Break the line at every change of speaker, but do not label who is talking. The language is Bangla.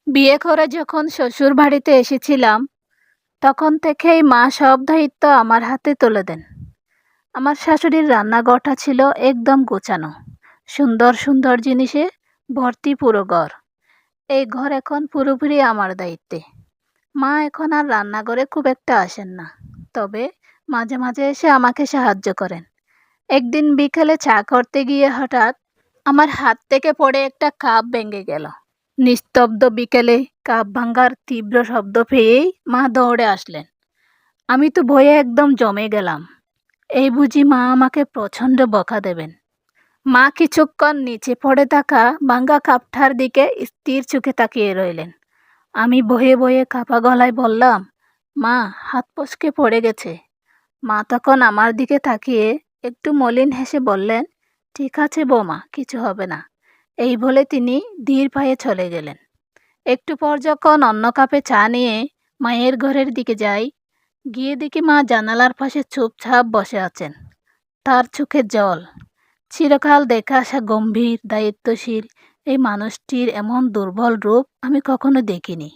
বিয়ে করে যখন শ্বশুর বাড়িতে এসেছিলাম, তখন থেকেই মা সব দায়িত্ব আমার হাতে তুলে দেন। আমার শাশুড়ির রান্নাঘরটা ছিল একদম গোছানো, সুন্দর সুন্দর জিনিসে ভর্তি পুরো ঘর। এই ঘর এখন পুরোপুরি আমার দায়িত্বে। মা এখন আর রান্নাঘরে খুব একটা আসেন না, তবে মাঝে মাঝে এসে আমাকে সাহায্য করেন। একদিন বিকেলে চা করতে গিয়ে হঠাৎ আমার হাত থেকে পড়ে একটা কাপ ভেঙে গেল। নিস্তব্ধ বিকেলে কাপ ভাঙার তীব্র শব্দ পেয়েই মা দৌড়ে আসলেন। আমি তো ভয়ে একদম জমে গেলাম। এই বুঝি মা আমাকে প্রচণ্ড বকা দেবেন। মা কিছুক্ষণ নিচে পড়ে থাকা ভাঙা কাপটার দিকে স্থির চোখে তাকিয়ে রইলেন। আমি বয়ে বয়ে কাপা গলায় বললাম, মা, হাত ফসকে পড়ে গেছে। মা তখন আমার দিকে তাকিয়ে একটু মলিন হেসে বললেন, ঠিক আছে বৌমা, কিছু হবে না। এই বলে তিনি ধীর পায়ে চলে গেলেন। একটু পর যখন অন্য কাপে চা নিয়ে মায়ের ঘরের দিকে যাই, গিয়ে দেখি মা জানালার পাশে চুপচাপ বসে আছেন। তার চোখে জল। চিরকাল দেখা আসা গম্ভীর দায়িত্বশীল এই মানুষটির এমন দুর্বল রূপ আমি কখনো দেখিনি।